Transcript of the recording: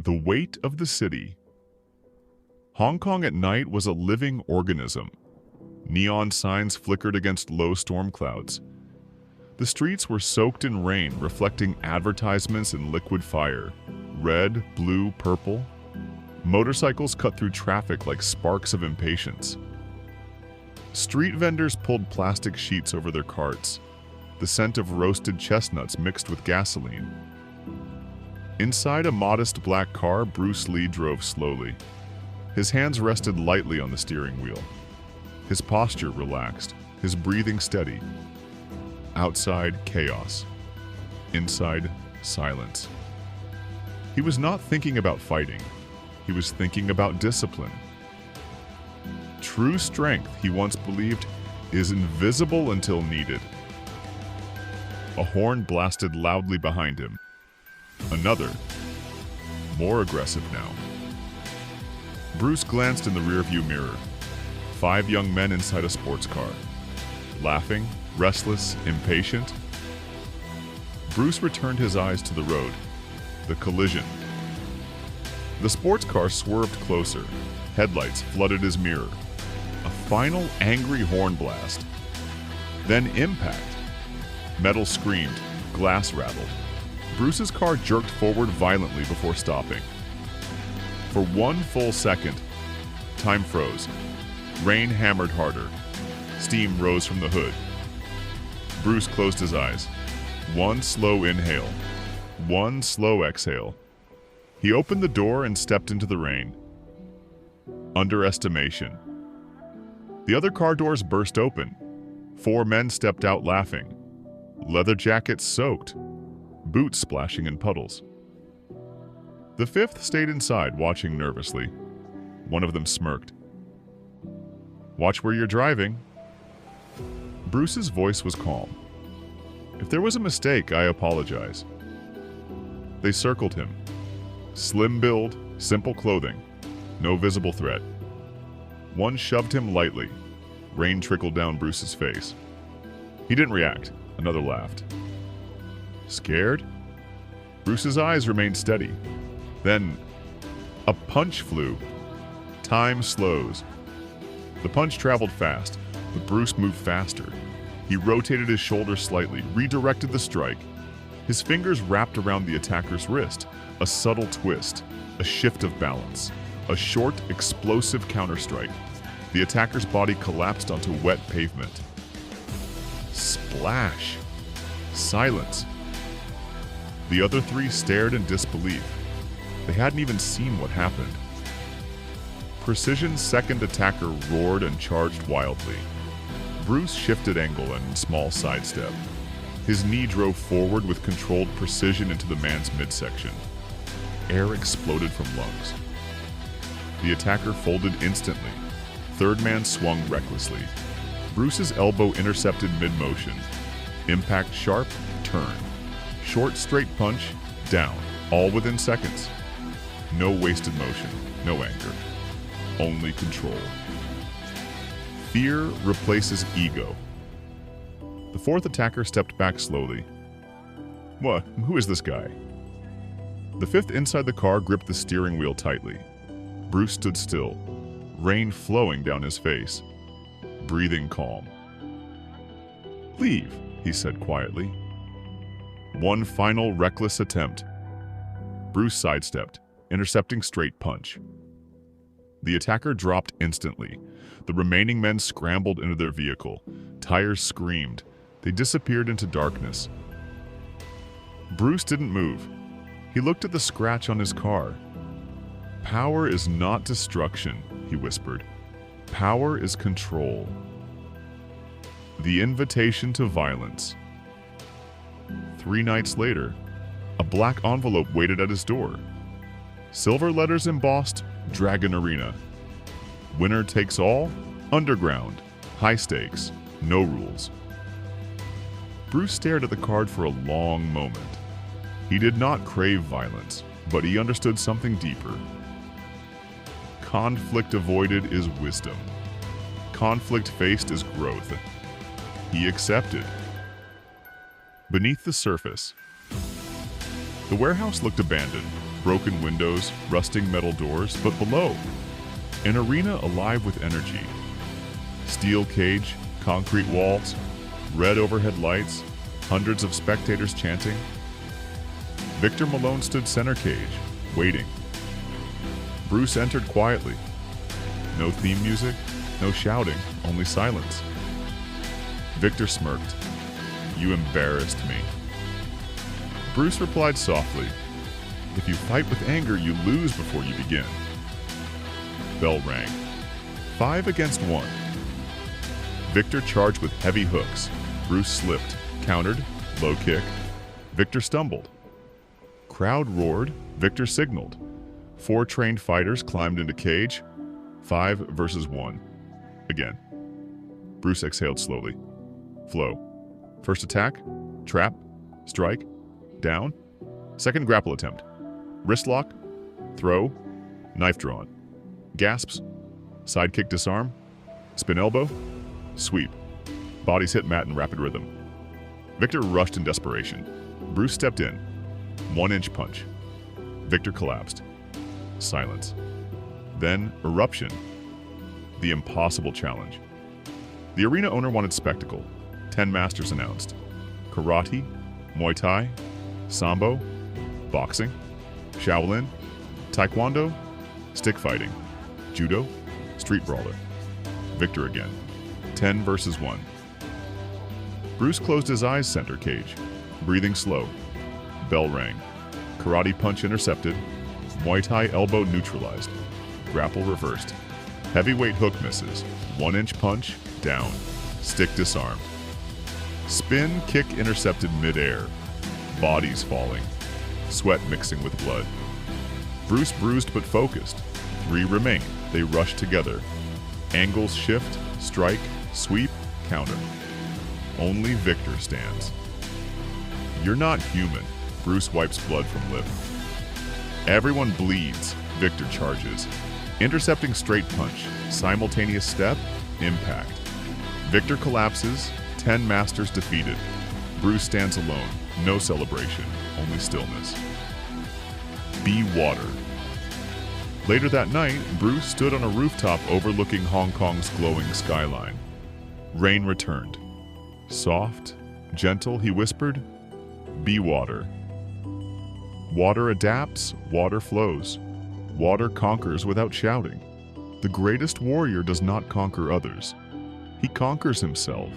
The weight of the city. Hong Kong at night was a living organism. Neon signs flickered against low storm clouds. The streets were soaked in rain, reflecting advertisements in liquid fire. Red, blue, purple. Motorcycles cut through traffic like sparks of impatience. Street vendors pulled plastic sheets over their carts, the scent of roasted chestnuts mixed with gasoline. Inside a modest black car, Bruce Lee drove slowly. His hands rested lightly on the steering wheel. His posture relaxed, his breathing steady. Outside, chaos. Inside, silence. He was not thinking about fighting. He was thinking about discipline. True strength, he once believed, is invisible until needed. A horn blasted loudly behind him. Another, more aggressive now. Bruce glanced in the rearview mirror. 5 young men inside a sports car. Laughing, restless, impatient. Bruce returned his eyes to the road. The collision. The sports car swerved closer. Headlights flooded his mirror. A final angry horn blast. Then impact. Metal screamed. Glass rattled. Bruce's car jerked forward violently before stopping. For 1 full second, time froze. Rain hammered harder. Steam rose from the hood. Bruce closed his eyes. 1 slow inhale. 1 slow exhale. He opened the door and stepped into the rain. Underestimation. The other car doors burst open. 4 men stepped out laughing. Leather jackets soaked. Boots splashing in puddles. The 5th stayed inside, watching nervously. One of them smirked. "Watch where you're driving." Bruce's voice was calm. "If there was a mistake, I apologize." They circled him. Slim build, simple clothing, no visible threat. One shoved him lightly. Rain trickled down Bruce's face. He didn't react. Another laughed. Scared? Bruce's eyes remained steady. Then, a punch flew. Time slows. The punch traveled fast, but Bruce moved faster. He rotated his shoulder slightly, redirected the strike. His fingers wrapped around the attacker's wrist. A subtle twist, a shift of balance. A short, explosive counterstrike. The attacker's body collapsed onto wet pavement. Splash. Silence. The other 3 stared in disbelief. They hadn't even seen what happened. Precision's second attacker roared and charged wildly. Bruce shifted angle and small sidestep. His knee drove forward with controlled precision into the man's midsection. Air exploded from lungs. The attacker folded instantly. Third man swung recklessly. Bruce's elbow intercepted mid-motion. Impact sharp, turn. Short straight punch, down, all within seconds. No wasted motion, no anger. Only control. Fear replaces ego. The 4th attacker stepped back slowly. "What? Who is this guy?" The 5th inside the car gripped the steering wheel tightly. Bruce stood still, rain flowing down his face, breathing calm. "Leave," he said quietly. One final reckless attempt. Bruce sidestepped, intercepting straight punch. The attacker dropped instantly. The remaining men scrambled into their vehicle. Tires screamed. They disappeared into darkness. Bruce didn't move. He looked at the scratch on his car. "Power is not destruction," he whispered. "Power is control." The invitation to violence. 3 nights later, a black envelope waited at his door. Silver letters embossed, Dragon Arena. Winner takes all, underground, high stakes, no rules. Bruce stared at the card for a long moment. He did not crave violence, but he understood something deeper. Conflict avoided is wisdom. Conflict faced is growth. He accepted. Beneath the surface, the warehouse looked abandoned. broken windows, rusting metal doors, but below, an arena alive with energy. Steel cage, concrete walls, red overhead lights, hundreds of spectators chanting. Victor Malone stood center cage, waiting. Bruce entered quietly. No theme music, no shouting, only silence. Victor smirked. "You embarrassed me." Bruce replied softly, "If you fight with anger, you lose before you begin." Bell rang. 5 against 1. Victor charged with heavy hooks. Bruce slipped, countered, low kick. Victor stumbled. Crowd roared. Victor signaled. 4 trained fighters climbed into cage. 5 versus 1. Again. Bruce exhaled slowly. Flow. First attack, trap, strike, down. Second grapple attempt. Wrist lock, throw, knife drawn. Gasps, side kick disarm, spin elbow, sweep. Bodies hit mat in rapid rhythm. Victor rushed in desperation. Bruce stepped in. 1-inch punch. Victor collapsed. Silence. Then eruption. The impossible challenge. The arena owner wanted spectacle. 10 masters announced. Karate, Muay Thai, Sambo, boxing, Shaolin, Taekwondo, stick fighting, Judo, street brawler. Victor again. 10 versus 1. Bruce closed his eyes center cage, breathing slow. Bell rang. Karate punch intercepted. Muay Thai elbow neutralized. Grapple reversed. Heavyweight hook misses. 1-inch punch, down. Stick disarmed. Spin kick intercepted midair. Bodies falling. Sweat mixing with blood. Bruce bruised but focused. 3 remain. They rush together. Angles shift, strike, sweep, counter. Only Victor stands. "You're not human." Bruce wipes blood from lip. Everyone bleeds. Victor charges. Intercepting straight punch. Simultaneous step, impact. Victor collapses. 10 masters defeated. Bruce stands alone. No celebration, only stillness. Be water. Later that night, Bruce stood on a rooftop overlooking Hong Kong's glowing skyline. Rain returned. Soft, gentle, he whispered, "Be water." Water adapts, water flows. Water conquers without shouting. The greatest warrior does not conquer others. He conquers himself.